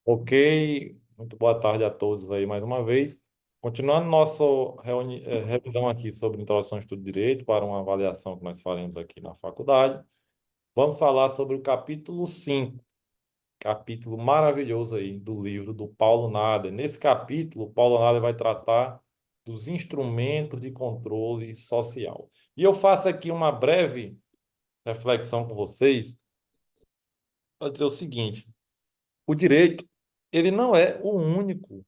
Ok, muito boa tarde a todos aí mais uma vez. Continuando nossa revisão aqui sobre introdução ao estudo de direito para uma avaliação que nós faremos aqui na faculdade, vamos falar sobre o capítulo 5, capítulo maravilhoso aí do livro do Paulo Nader. Nesse capítulo, o Paulo Nader vai tratar dos instrumentos de controle social. E eu faço aqui uma breve reflexão com vocês para dizer o seguinte: o direito, ele não é o único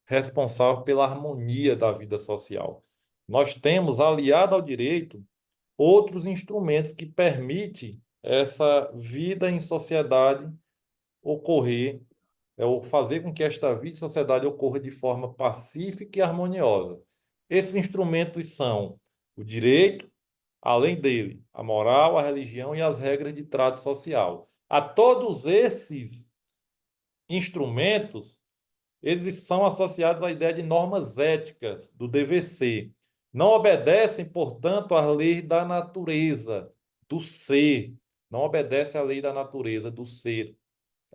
responsável pela harmonia da vida social. Nós temos, aliado ao direito, outros instrumentos que permitem essa vida em sociedade ocorrer, ou fazer com que esta vida em sociedade ocorra de forma pacífica e harmoniosa. Esses instrumentos são o direito, além dele, a moral, a religião e as regras de trato social. A todos esses instrumentos eles são associados à ideia de normas éticas do dever ser. Não obedecem, portanto, às leis da natureza, do ser. Não obedecem à lei da natureza, do ser.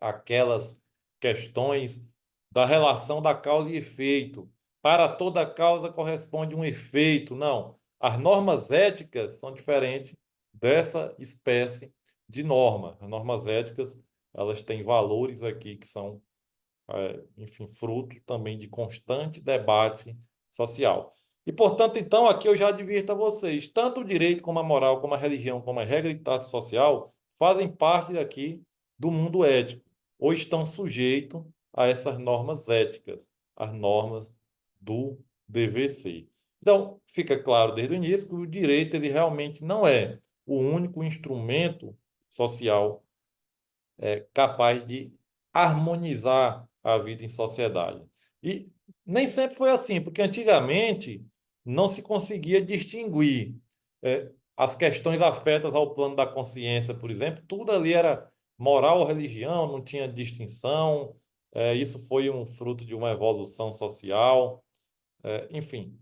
Aquelas questões da relação da causa e efeito. Para toda causa corresponde um efeito. Não. As normas éticas são diferentes dessa espécie de norma. As normas éticas, elas têm valores aqui que são enfim, fruto também de constante debate social. E, portanto, então, aqui eu já advirto a vocês, tanto o direito como a moral, como a religião, como a regra de trato social, fazem parte daqui do mundo ético, ou estão sujeitos a essas normas éticas, as normas do dever ser. Então, fica claro desde o início que o direito ele realmente não é o único instrumento social capaz de harmonizar a vida em sociedade. E nem sempre foi assim, porque antigamente não se conseguia distinguir as questões afetas ao plano da consciência, por exemplo, tudo ali era moral ou religião, não tinha distinção. Isso foi um fruto de uma evolução social, enfim.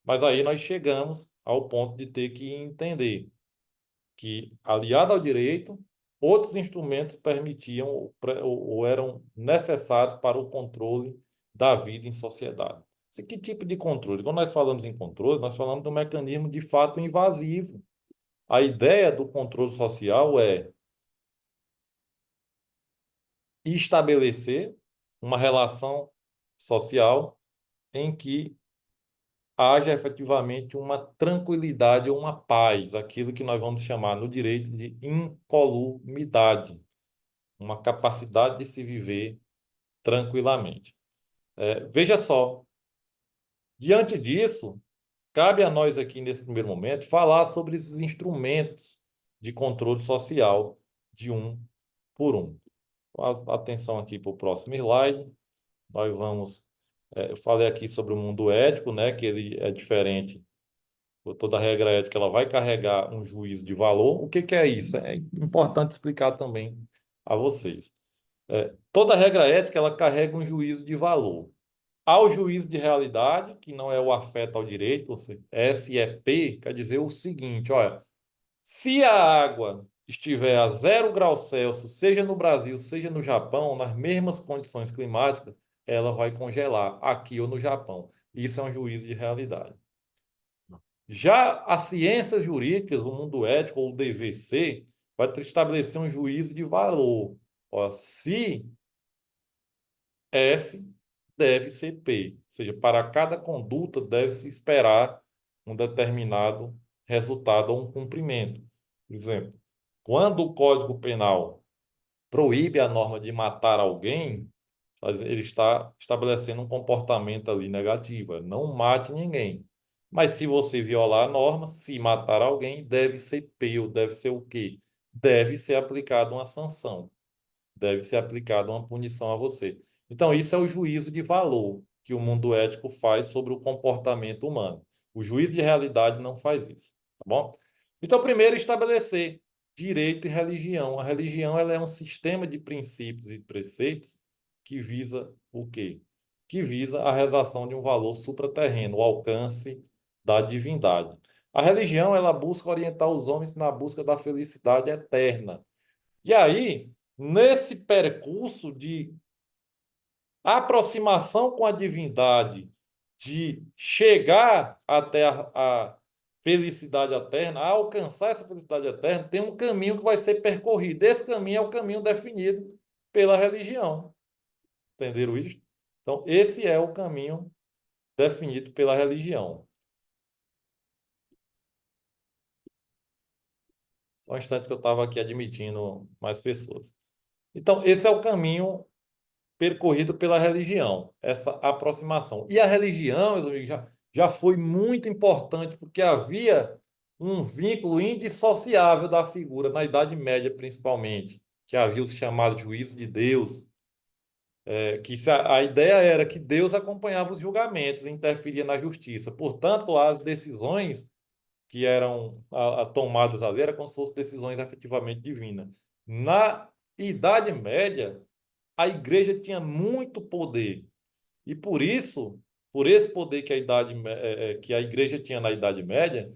Mas aí nós chegamos ao ponto de ter que entender que, aliado ao direito, outros instrumentos permitiam ou eram necessários para o controle da vida em sociedade. Que tipo de controle? Quando nós falamos em controle, nós falamos de um mecanismo de fato invasivo. A ideia do controle social é estabelecer uma relação social em que haja efetivamente uma tranquilidade ou uma paz, aquilo que nós vamos chamar no direito de incolumidade, uma capacidade de se viver tranquilamente. Veja só, diante disso, cabe a nós aqui nesse primeiro momento falar sobre esses instrumentos de controle social de um por um. Atenção aqui para o próximo slide. Nós vamos. Eu falei aqui sobre o mundo ético, né, que ele é diferente. Toda regra ética ela vai carregar um juízo de valor. O que que é isso? É importante explicar também a vocês. Toda regra ética ela carrega um juízo de valor. Há o juízo de realidade, que não é o afeto ao direito, ou seja, SEP, quer dizer o seguinte, olha, se a água estiver a 0 graus Celsius, seja no Brasil, seja no Japão, nas mesmas condições climáticas, ela vai congelar aqui ou no Japão. Isso é um juízo de realidade. Já as ciências jurídicas, o mundo ético ou o dever ser, vai estabelecer um juízo de valor. Ó, se S deve ser P, ou seja, para cada conduta deve-se esperar um determinado resultado ou um cumprimento. Por exemplo, quando o Código Penal proíbe a norma de matar alguém, ele está estabelecendo um comportamento ali negativo, não mate ninguém. Mas se você violar a norma, se matar alguém, deve ser P, ou deve ser o quê? Deve ser aplicada uma sanção, deve ser aplicada uma punição a você. Então, isso é o juízo de valor que o mundo ético faz sobre o comportamento humano. O juízo de realidade não faz isso, tá bom? Então, primeiro, estabelecer direito e religião. A religião ela é um sistema de princípios e preceitos que visa o quê? Que visa a realização de um valor supraterreno, o alcance da divindade. A religião ela busca orientar os homens na busca da felicidade eterna. E aí, nesse percurso de A aproximação com a divindade, de chegar até a felicidade eterna, a alcançar essa felicidade eterna, tem um caminho que vai ser percorrido. Esse caminho é o caminho definido pela religião. Entenderam isso? Então, esse é o caminho definido pela religião. Só um instante que eu estava aqui admitindo mais pessoas. Então, esse é o caminho percorrido pela religião, essa aproximação. E a religião, meus amigos, já foi muito importante, porque havia um vínculo indissociável da figura, na Idade Média principalmente, que havia o chamado juízo de Deus, a ideia era que Deus acompanhava os julgamentos e interferia na justiça. Portanto, as decisões que eram tomadas ali eram como se fossem decisões efetivamente divinas. Na Idade Média, a igreja tinha muito poder. E por isso, por esse poder que que a igreja tinha na Idade Média,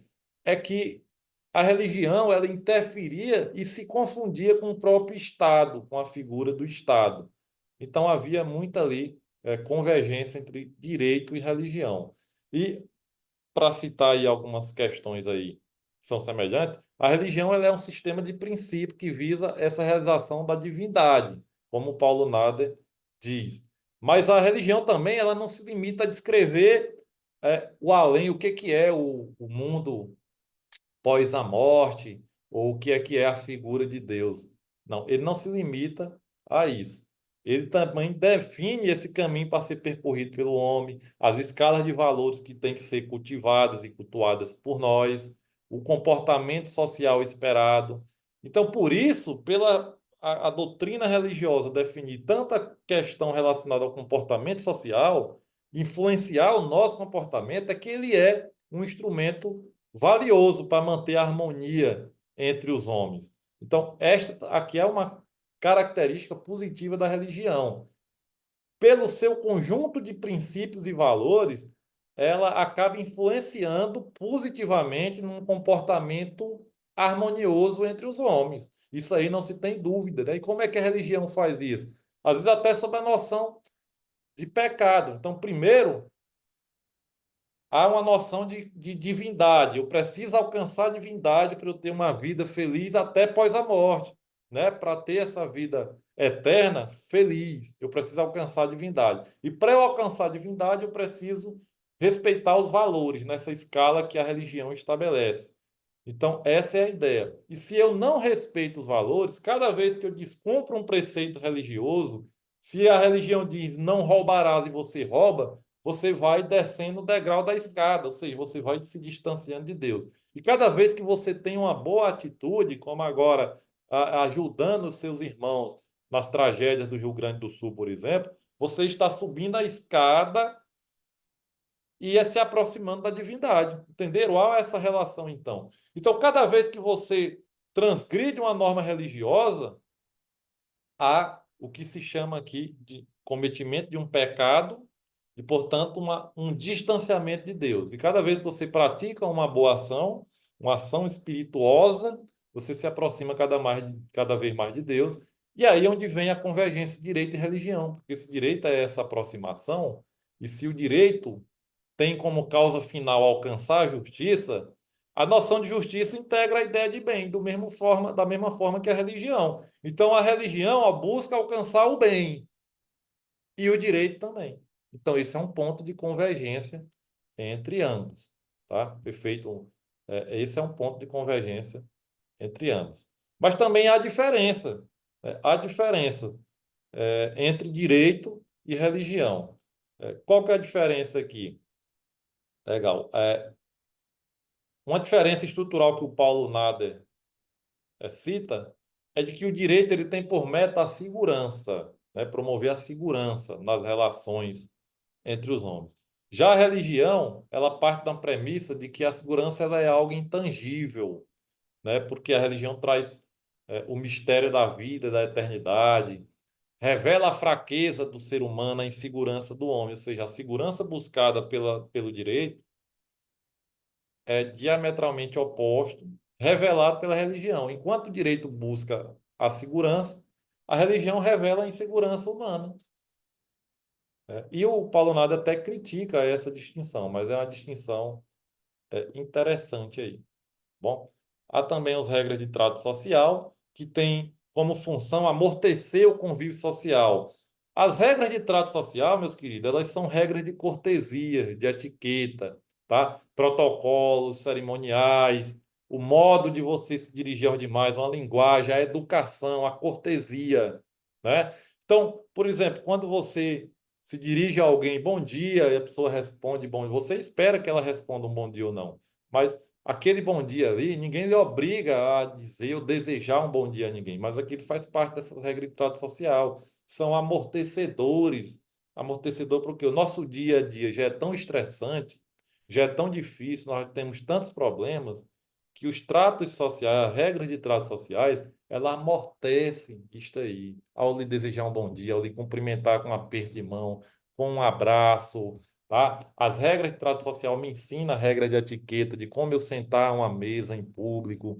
é que a religião ela interferia e se confundia com o próprio Estado, com a figura do Estado. Então havia muita ali convergência entre direito e religião. E para citar aí algumas questões aí que são semelhantes, a religião ela é um sistema de princípio que visa essa realização da divindade, como Paulo Nader diz. Mas a religião também ela não se limita a descrever o além, o que é o mundo pós a morte, ou o que é a figura de Deus. Não, ele não se limita a isso. Ele também define esse caminho para ser percorrido pelo homem, as escalas de valores que têm que ser cultivadas e cultuadas por nós, o comportamento social esperado. Então, por isso, pela a doutrina religiosa definir tanta questão relacionada ao comportamento social, influenciar o nosso comportamento, é que ele é um instrumento valioso para manter a harmonia entre os homens. Então, esta aqui é uma característica positiva da religião. Pelo seu conjunto de princípios e valores, ela acaba influenciando positivamente num comportamento harmonioso entre os homens. Isso aí não se tem dúvida, né? E como é que a religião faz isso? Às vezes até sob a noção de pecado. Então, primeiro, há uma noção de divindade. Eu preciso alcançar a divindade para eu ter uma vida feliz até pós a morte, né? Para ter essa vida eterna feliz, eu preciso alcançar a divindade. E para eu alcançar a divindade, eu preciso respeitar os valores nessa escala que a religião estabelece. Então, essa é a ideia. E se eu não respeito os valores, cada vez que eu descumpro um preceito religioso, se a religião diz não roubarás e você rouba, você vai descendo o degrau da escada, ou seja, você vai se distanciando de Deus. E cada vez que você tem uma boa atitude, como agora ajudando os seus irmãos nas tragédias do Rio Grande do Sul, por exemplo, você está subindo a escada e é se aproximando da divindade. Entenderam? Há essa relação, então. Então, cada vez que você transgride uma norma religiosa, há o que se chama aqui de cometimento de um pecado e, portanto, um distanciamento de Deus. E cada vez que você pratica uma boa ação, uma ação espirituosa, você se aproxima cada vez mais de Deus. E aí é onde vem a convergência de direito e religião, porque se o direito é essa aproximação, e se o direito tem como causa final alcançar a justiça, a noção de justiça integra a ideia de bem, da mesma forma que a religião. Então, a religião ó, busca alcançar o bem e o direito também. Então, esse é um ponto de convergência entre ambos, tá? Perfeito. Esse é um ponto de convergência entre ambos. Mas também há diferença, né? Há diferença entre direito e religião. Qual que é a diferença aqui? Legal. Uma diferença estrutural que o Paulo Nader cita é de que o direito ele tem por meta a segurança, né? Promover a segurança nas relações entre os homens. Já a religião, ela parte da premissa de que a segurança ela é algo intangível, né? Porque a religião traz o mistério da vida, da eternidade, revela a fraqueza do ser humano, a insegurança do homem, ou seja, a segurança buscada pelo direito é diametralmente oposto, revelado pela religião. Enquanto o direito busca a segurança, a religião revela a insegurança humana. E o Paulo Nader até critica essa distinção, mas é uma distinção interessante aí. Bom, há também as regras de trato social, que têm como função amortecer o convívio social. As regras de trato social, meus queridos, elas são regras de cortesia, de etiqueta, tá? Protocolos cerimoniais, o modo de você se dirigir aos demais, uma linguagem, a educação, a cortesia, né? Então, por exemplo, quando você se dirige a alguém, bom dia, e a pessoa responde bom, você espera que ela responda um bom dia ou não, mas aquele bom dia ali, ninguém lhe obriga a dizer ou desejar um bom dia a ninguém, mas aquilo faz parte dessas regras de trato social. São amortecedores. Amortecedor porque o nosso dia a dia já é tão estressante, já é tão difícil, nós temos tantos problemas, que os tratos sociais, as regras de tratos sociais, ela amortecem isto aí. Ao lhe desejar um bom dia, ao lhe cumprimentar com um aperto de mão, com um abraço, tá? As regras de trato social me ensinam a regra de etiqueta, de como eu sentar a uma mesa em público,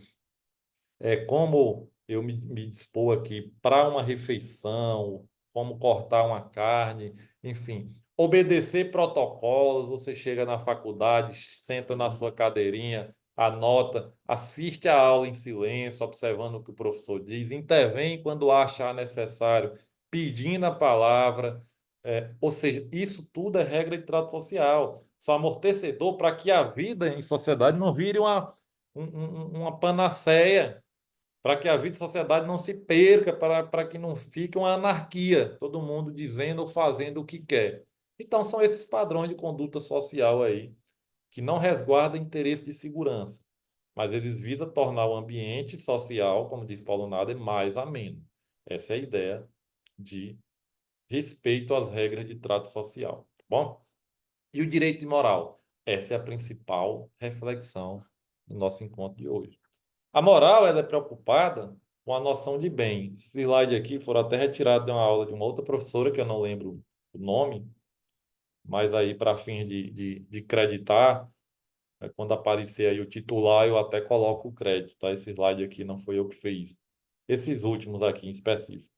como eu me dispor aqui para uma refeição, como cortar uma carne, enfim, obedecer protocolos. Você chega na faculdade, senta na sua cadeirinha, anota, assiste a aula em silêncio, observando o que o professor diz, intervém quando achar necessário, pedindo a palavra. Ou seja, isso tudo é regra de trato social, só amortecedor para que a vida em sociedade não vire uma panaceia, para que a vida em sociedade não se perca, para que não fique uma anarquia, todo mundo dizendo ou fazendo o que quer. Então, são esses padrões de conduta social aí, que não resguardam interesse de segurança, mas eles visam tornar o ambiente social, como diz Paulo Nader, mais ameno. Essa é a ideia de respeito às regras de trato social, tá bom? E o direito e moral? Essa é a principal reflexão do nosso encontro de hoje. A moral, ela é preocupada com a noção de bem. Esse slide aqui foram até retirado de uma aula de uma outra professora, que eu não lembro o nome, mas aí, para fim de creditar, quando aparecer aí o titular, eu até coloco o crédito, tá? Esse slide aqui não foi eu que fiz. Esses últimos aqui em específico.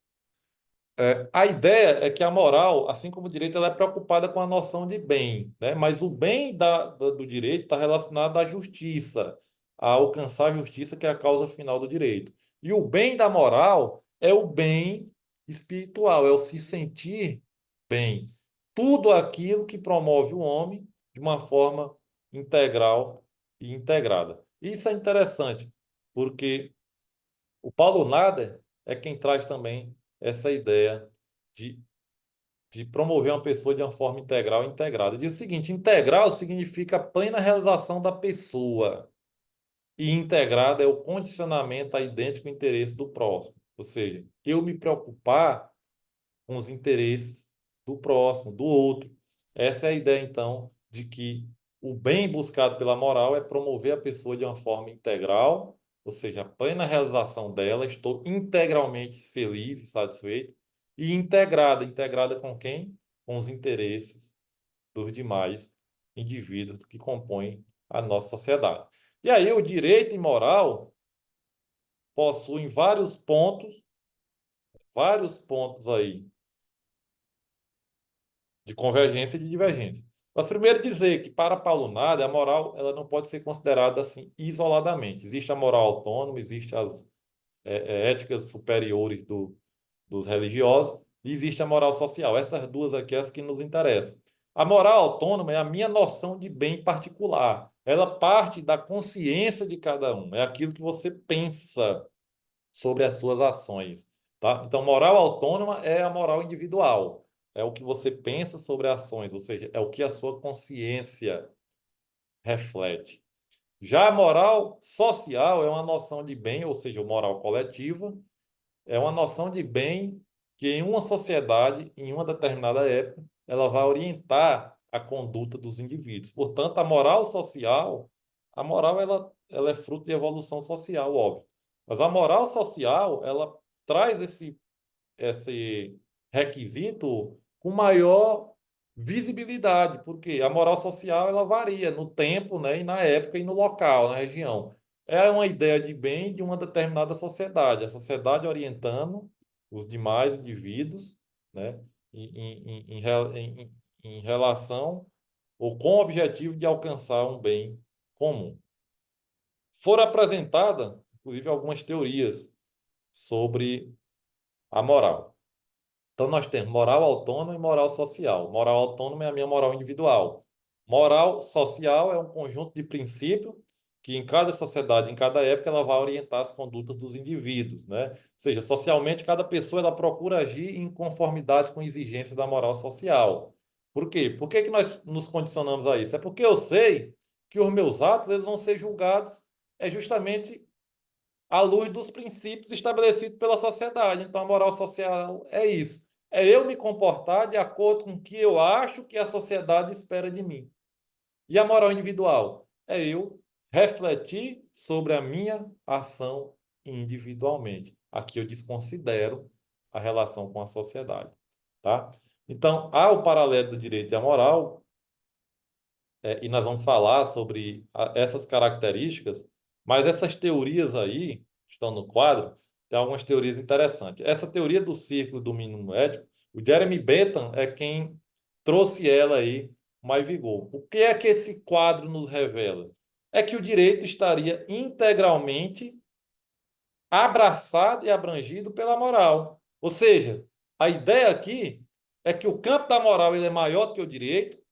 A ideia é que a moral, assim como o direito, ela é preocupada com a noção de bem, né? Mas o bem do direito está relacionado à justiça, a alcançar a justiça, que é a causa final do direito. E o bem da moral é o bem espiritual, é o se sentir bem. Tudo aquilo que promove o homem de uma forma integral e integrada. Isso é interessante, porque o Paulo Nader é quem traz também essa ideia de, de promover uma pessoa de uma forma integral e integrada. Diz o seguinte: integral significa plena realização da pessoa, e integrada é o condicionamento a idêntico interesse do próximo. Ou seja, eu me preocupar com os interesses do próximo, do outro. Essa é a ideia, então, de que o bem buscado pela moral é promover a pessoa de uma forma integral, ou seja, a plena realização dela, estou integralmente feliz e satisfeito, e integrada. Integrada com quem? Com os interesses dos demais indivíduos que compõem a nossa sociedade. E aí, o direito e moral possuem vários pontos aí de convergência e de divergência. Mas primeiro dizer que para Paulo Nader a moral ela não pode ser considerada assim isoladamente. Existe a moral autônoma, existe as éticas superiores dos religiosos e existe a moral social. Essas duas aqui é as que nos interessam. A moral autônoma é a minha noção de bem particular. Ela parte da consciência de cada um. É aquilo que você pensa sobre as suas ações, tá? Então, moral autônoma é a moral individual, é o que você pensa sobre ações, ou seja, é o que a sua consciência reflete. Já a moral social é uma noção de bem, ou seja, moral coletiva, é uma noção de bem que em uma sociedade, em uma determinada época, ela vai orientar a conduta dos indivíduos. Portanto, a moral social, a moral ela é fruto de evolução social, óbvio. Mas a moral social, ela traz esse requisito com maior visibilidade, porque a moral social ela varia no tempo, né, e na época e no local, na região. É uma ideia de bem de uma determinada sociedade, a sociedade orientando os demais indivíduos, né, em relação ou com o objetivo de alcançar um bem comum. Foram apresentadas, inclusive, algumas teorias sobre a moral. Então, nós temos moral autônoma e moral social. Moral autônoma é a minha moral individual. Moral social é um conjunto de princípios que, em cada sociedade, em cada época, ela vai orientar as condutas dos indivíduos, né? Ou seja, socialmente, cada pessoa ela procura agir em conformidade com a exigência da moral social. Por quê? Por que que nós nos condicionamos a isso? É porque eu sei que os meus atos eles vão ser julgados justamente à luz dos princípios estabelecidos pela sociedade. Então, a moral social é isso. É eu me comportar de acordo com o que eu acho que a sociedade espera de mim. E a moral individual? É eu refletir sobre a minha ação individualmente. Aqui eu desconsidero a relação com a sociedade, tá? Então, há o paralelo do direito e a moral, e nós vamos falar sobre essas características, mas essas teorias aí, que estão no quadro, tem algumas teorias interessantes. Essa teoria do círculo do mínimo ético, o Jeremy Bentham é quem trouxe ela aí com mais vigor. O que é que esse quadro nos revela? É que o direito estaria integralmente abraçado e abrangido pela moral. Ou seja, a ideia aqui é que o campo da moral ele é maior do que o direito,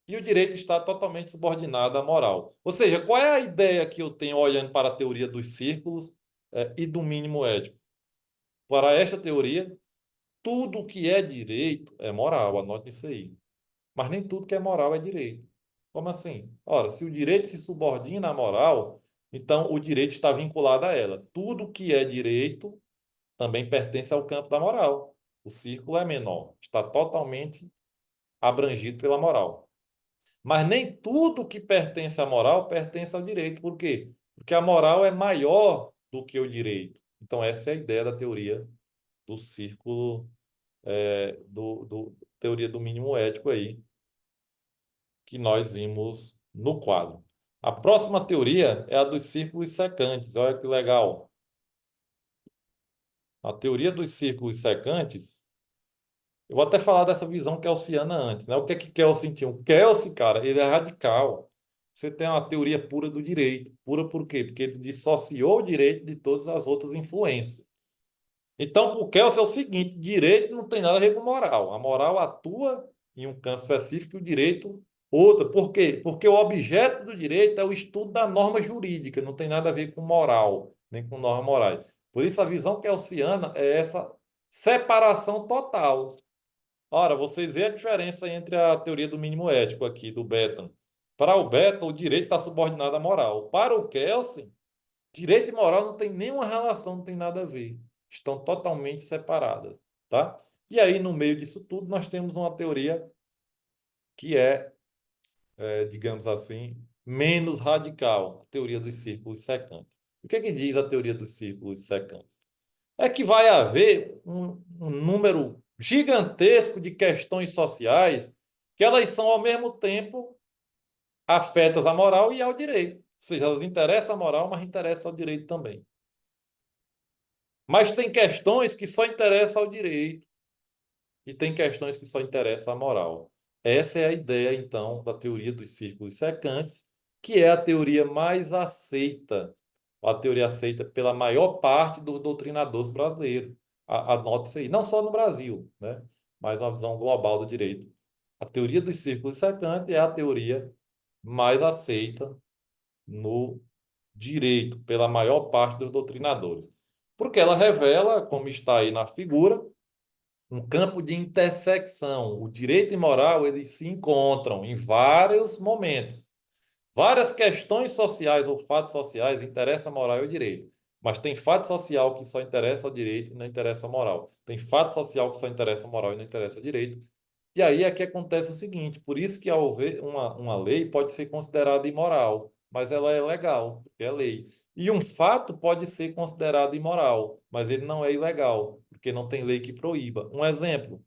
e o direito está totalmente subordinado à moral. Ou seja, qual é a ideia que eu tenho olhando para a teoria dos círculos, e do mínimo ético? Para esta teoria, tudo que é direito é moral, anote isso aí. Mas nem tudo que é moral é direito. Como assim? Ora, se o direito se subordina à moral, então o direito está vinculado a ela. Tudo que é direito também pertence ao campo da moral. O círculo é menor, está totalmente abrangido pela moral. Mas nem tudo que pertence à moral pertence ao direito. Por quê? Porque a moral é maior do que o direito. Então, essa é a ideia da teoria do círculo, teoria do mínimo ético aí, que nós vimos no quadro. A próxima teoria é a dos círculos secantes. Olha que legal. A teoria dos círculos secantes. Eu vou até falar dessa visão kelsiana antes, né? O que é que Kelsen sentiu? O Kelsen, cara, ele é radical. Você tem uma teoria pura do direito. Pura por quê? Porque ele dissociou o direito de todas as outras influências. Então, para o Kelsen é o seguinte: direito não tem nada a ver com moral. A moral atua em um campo específico e o direito outra. Por quê? Porque o objeto do direito é o estudo da norma jurídica, não tem nada a ver com moral, nem com normas morais. Por isso, a visão kelsiana é essa separação total. Ora, vocês veem a diferença entre a teoria do mínimo ético aqui, do Bentham. Para o Bentham, o direito está subordinado à moral. Para o Kelsen, direito e moral não tem nenhuma relação, não tem nada a ver. Estão totalmente separadas, tá? E aí, no meio disso tudo, nós temos uma teoria que digamos assim, menos radical, a teoria dos círculos secantes. O que é que diz a teoria dos círculos secantes? É que vai haver um número gigantesco de questões sociais que elas são, ao mesmo tempo, afetas à moral e ao direito. Ou seja, elas interessam à moral, mas interessam ao direito também. Mas tem questões que só interessam ao direito e tem questões que só interessam à moral. Essa é a ideia, então, da teoria dos círculos secantes, que é a teoria mais aceita, a teoria aceita pela maior parte dos doutrinadores brasileiros. Anote isso aí, não só no Brasil, né? Mas uma visão global do direito. A teoria dos círculos secantes é a teoria mais aceita no direito pela maior parte dos doutrinadores. Porque ela revela, como está aí na figura, um campo de intersecção. O direito e moral, eles se encontram em vários momentos. Várias questões sociais ou fatos sociais interessam a moral e o direito. Mas tem fato social que só interessa ao direito e não interessa à moral. Tem fato social que só interessa à moral e não interessa ao direito. E aí é que acontece o seguinte, por isso que ao ver uma lei pode ser considerada imoral, mas ela é legal, porque é lei. E um fato pode ser considerado imoral, mas ele não é ilegal, porque não tem lei que proíba. Um exemplo,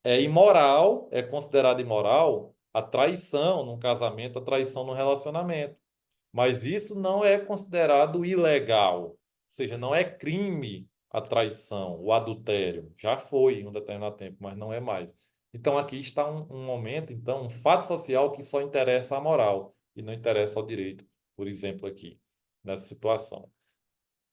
é imoral, é considerado imoral a traição num casamento, a traição num relacionamento. Mas isso não é considerado ilegal, ou seja, não é crime a traição, o adultério. Já foi em um determinado tempo, mas não é mais. Então, aqui está um momento, então, um fato social que só interessa à moral e não interessa ao direito, por exemplo, aqui, nessa situação.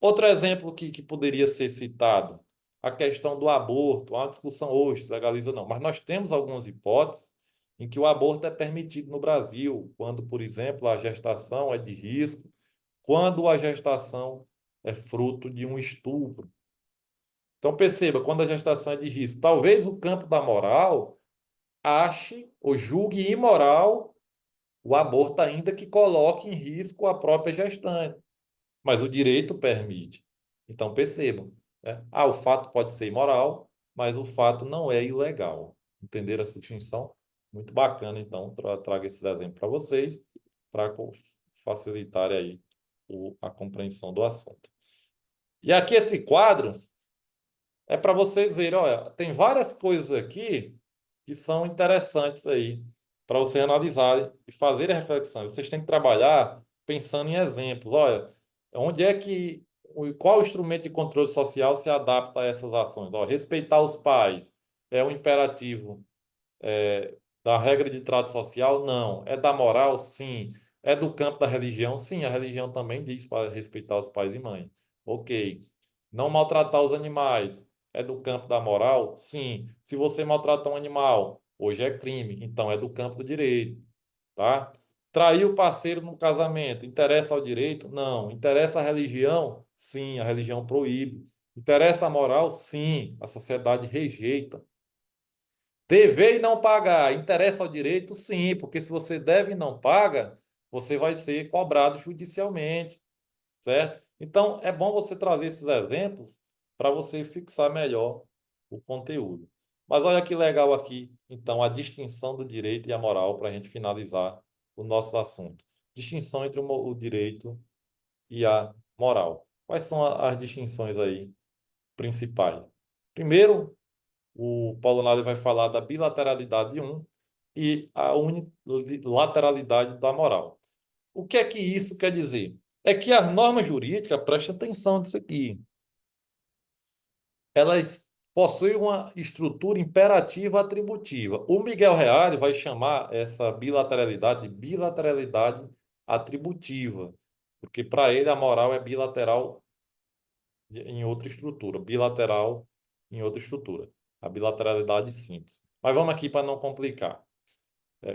Outro exemplo que poderia ser citado, a questão do aborto. Há uma discussão hoje, se legaliza ou não, mas nós temos algumas hipóteses em que o aborto é permitido no Brasil, quando, por exemplo, a gestação é de risco, quando a gestação é fruto de um estupro. Então, perceba, quando a gestação é de risco, talvez o campo da moral ache ou julgue imoral o aborto, ainda que coloque em risco a própria gestante, mas o direito permite. Então, percebam, né? Ah, o fato pode ser imoral, mas o fato não é ilegal. Entenderam essa distinção? Muito bacana, então, trago esses exemplos para vocês, para facilitar aí a compreensão do assunto. E aqui esse quadro é para vocês verem, olha, tem várias coisas aqui que são interessantes aí para você analisar e fazer a reflexão. Vocês têm que trabalhar pensando em exemplos. Olha, onde é que qual instrumento de controle social se adapta a essas ações? Ó, respeitar os pais é um imperativo da regra de trato social? Não. É da moral? Sim. É do campo da religião? Sim, a religião também diz para respeitar os pais e mães. Ok. Não maltratar os animais? É do campo da moral? Sim. Se você maltratar um animal, hoje é crime, então é do campo do direito, tá? Trair o parceiro no casamento, interessa ao direito? Não. Interessa à religião? Sim, a religião proíbe. Interessa à moral? Sim, a sociedade rejeita. Dever e não pagar, interessa ao direito? Sim, porque se você deve e não paga, você vai ser cobrado judicialmente, certo? Então, é bom você trazer esses exemplos para você fixar melhor o conteúdo. Mas olha que legal aqui, então, a distinção do direito e a moral para a gente finalizar o nosso assunto. Distinção entre o direito e a moral. Quais são as distinções aí principais? Primeiro, o Paulo Nader vai falar da bilateralidade de um e a unilateralidade da moral. O que é que isso quer dizer? É que as normas jurídicas, preste atenção nisso aqui, elas possuem uma estrutura imperativa atributiva. O Miguel Reale vai chamar essa bilateralidade de bilateralidade atributiva, porque para ele a moral é bilateral em outra estrutura, bilateral em outra estrutura. A bilateralidade simples. Mas vamos aqui para não complicar.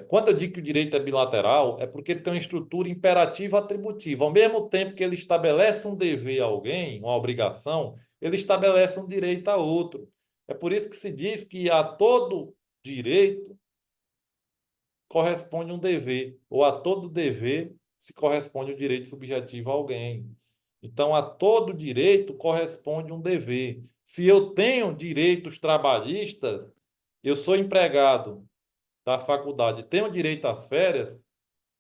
Quando eu digo que o direito é bilateral, é porque ele tem uma estrutura imperativa atributiva. Ao mesmo tempo que ele estabelece um dever a alguém, uma obrigação, ele estabelece um direito a outro. É por isso que se diz que a todo direito corresponde um dever, ou a todo dever se corresponde um direito subjetivo a alguém. Então, a todo direito corresponde um dever. Se eu tenho direitos trabalhistas, eu sou empregado da faculdade, tenho direito às férias,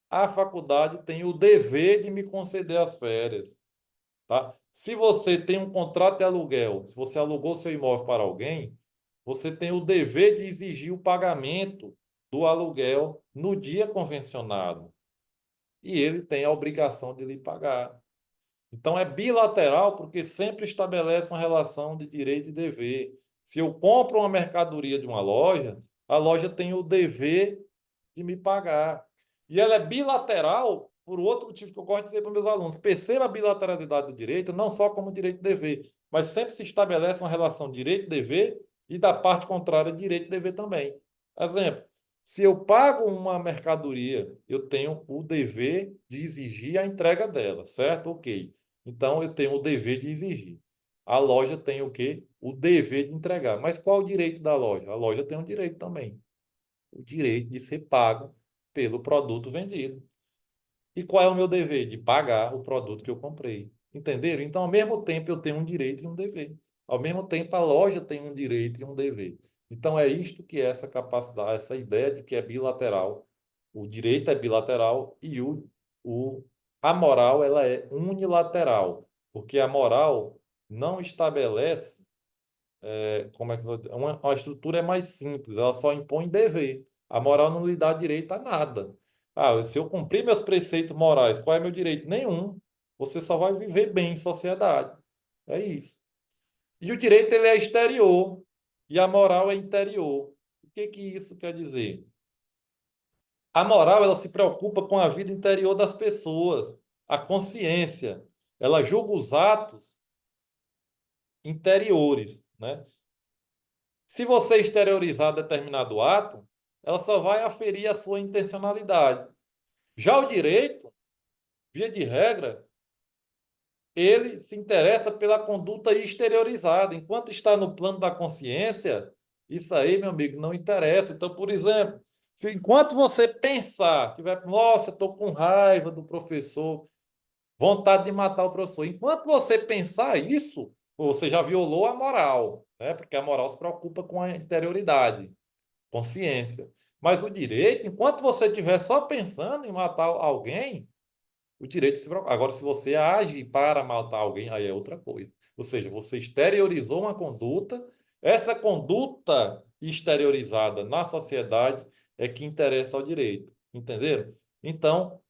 a faculdade tem o dever de me conceder as férias, tá? Se você tem um contrato de aluguel, se você alugou seu imóvel para alguém, você tem o dever de exigir o pagamento do aluguel no dia convencionado. E ele tem a obrigação de lhe pagar. Então é bilateral porque sempre estabelece uma relação de direito e dever. Se eu compro uma mercadoria de uma loja, a loja tem o dever de me pagar. E ela é bilateral por outro motivo que eu gosto de dizer para meus alunos. Perceba a bilateralidade do direito, não só como direito e dever, mas sempre se estabelece uma relação direito-dever e da parte contrária, direito-dever também. Exemplo, se eu pago uma mercadoria, eu tenho o dever de exigir a entrega dela, certo? Ok. Então, eu tenho o dever de exigir. A loja tem o quê? O dever de entregar. Mas qual é o direito da loja? A loja tem um direito também. O direito de ser pago pelo produto vendido. E qual é o meu dever? De pagar o produto que eu comprei. Entenderam? Então, ao mesmo tempo, eu tenho um direito e um dever. Ao mesmo tempo, a loja tem um direito e um dever. Então, é isto que é essa capacidade, essa ideia de que é bilateral. O direito é bilateral e a moral ela é unilateral, porque a moral não estabelece, como é que eu vou dizer? Uma estrutura é mais simples, ela só impõe dever. A moral não lhe dá direito a nada. Ah, se eu cumprir meus preceitos morais, qual é meu direito? Nenhum. Você só vai viver bem em sociedade. É isso. E o direito ele é exterior e a moral é interior. O que que isso quer dizer? A moral ela se preocupa com a vida interior das pessoas, a consciência. Ela julga os atos interiores, né? Se você exteriorizar determinado ato, ela só vai aferir a sua intencionalidade. Já o direito, via de regra, ele se interessa pela conduta exteriorizada. Enquanto está no plano da consciência, isso aí, meu amigo, não interessa. Então, por exemplo, se enquanto você pensar, tiver, nossa, estou com raiva do professor, vontade de matar o professor, enquanto você pensar isso, você já violou a moral, né? Porque a moral se preocupa com a interioridade, consciência. Mas o direito, enquanto você estiver só pensando em matar alguém, o direito se preocupa. Agora, se você age para matar alguém, aí é outra coisa. Ou seja, você exteriorizou uma conduta, essa conduta exteriorizada na sociedade é que interessa ao direito. Entenderam? Então,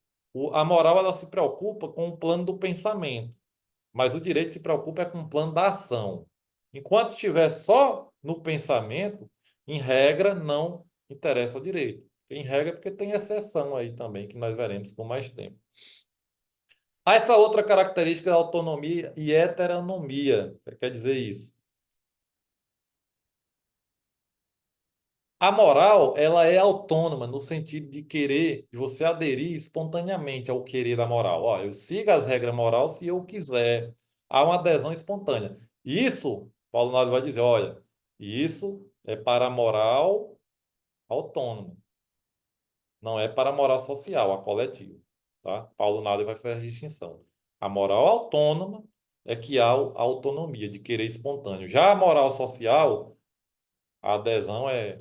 a moral ela se preocupa com o plano do pensamento, mas o direito se preocupa é com o plano da ação. Enquanto estiver só no pensamento, em regra, não interessa ao direito. Em regra, porque tem exceção aí também, que nós veremos com mais tempo. Há essa outra característica da autonomia e heteronomia. O que quer dizer isso? A moral, ela é autônoma no sentido de querer, de você aderir espontaneamente ao querer da moral. Ó, eu sigo as regras morais se eu quiser. Há uma adesão espontânea. Isso, Paulo Nader vai dizer, olha, isso é para a moral autônoma, não é para a moral social, a coletiva. Tá? Paulo Nader vai fazer a distinção. A moral autônoma é que há a autonomia de querer espontâneo. Já a moral social, a adesão é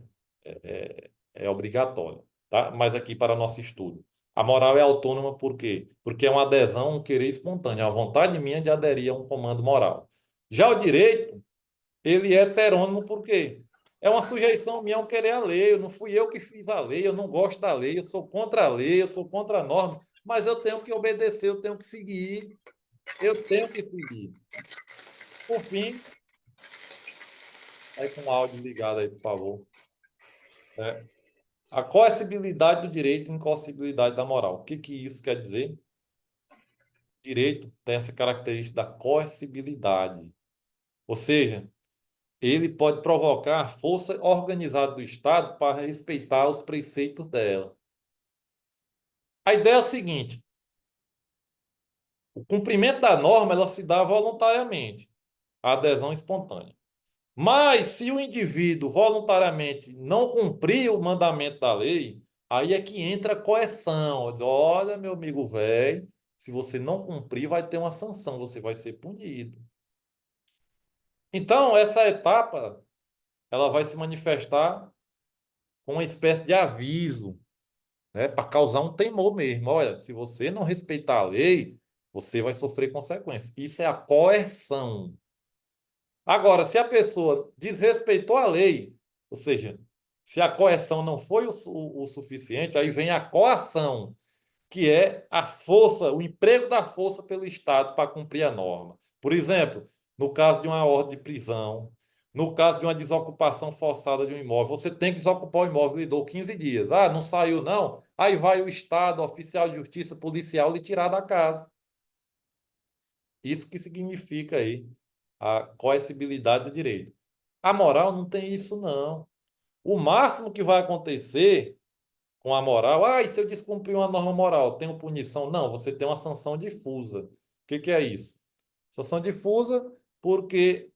obrigatória. Tá? Mas aqui para nosso estudo. A moral é autônoma por quê? Porque é uma adesão, um querer espontâneo, é uma vontade minha de aderir a um comando moral. Já o direito, ele é heterônimo por quê? É uma sujeição minha ao querer a lei. Eu não fui eu que fiz a lei, eu não gosto da lei, eu sou contra a lei, eu sou contra a norma, mas eu tenho que obedecer, eu tenho que seguir, eu tenho que seguir. Por fim, aí com o áudio ligado aí, por favor. É, a coercibilidade do direito e incoercibilidade da moral. O que que isso quer dizer? Direito tem essa característica da coercibilidade, ou seja, ele pode provocar a força organizada do Estado para respeitar os preceitos dela. A ideia é o seguinte: o cumprimento da norma ela se dá voluntariamente, a adesão espontânea. Mas se o indivíduo voluntariamente não cumprir o mandamento da lei, aí é que entra a coerção. Diz, olha, meu amigo velho, se você não cumprir, vai ter uma sanção, você vai ser punido. Então, essa etapa, ela vai se manifestar com uma espécie de aviso, né, para causar um temor mesmo. Olha, se você não respeitar a lei, você vai sofrer consequências. Isso é a coerção. Agora, se a pessoa desrespeitou a lei, ou seja, se a coerção não foi o suficiente, aí vem a coação, que é a força, o emprego da força pelo Estado para cumprir a norma. Por exemplo, no caso de uma ordem de prisão, no caso de uma desocupação forçada de um imóvel, você tem que desocupar o imóvel, lhe dou 15 dias. Ah, não saiu não? Aí vai o Estado, oficial de justiça, policial, lhe tirar da casa. Isso que significa aí a coercibilidade do direito. A moral não tem isso, não. O máximo que vai acontecer com a moral, e se eu descumprir uma norma moral, tenho punição? Não, você tem uma sanção difusa. O que que é isso? Sanção difusa porque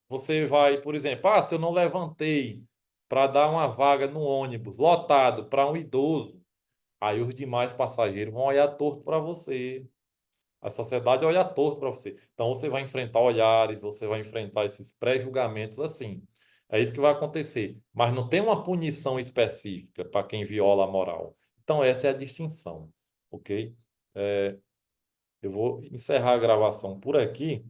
você vai, por exemplo, se eu não levantei para dar uma vaga no ônibus lotado para um idoso, aí os demais passageiros vão olhar torto para você. A sociedade olha torto para você. Então você vai enfrentar olhares, você vai enfrentar esses pré-julgamentos assim. É isso que vai acontecer. Mas não tem uma punição específica para quem viola a moral. Então essa é a distinção, ok? É, eu vou encerrar a gravação por aqui.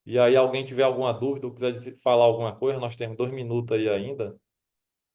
E aí, alguém tiver alguma dúvida ou quiser falar alguma coisa, nós temos 2 minutos aí ainda.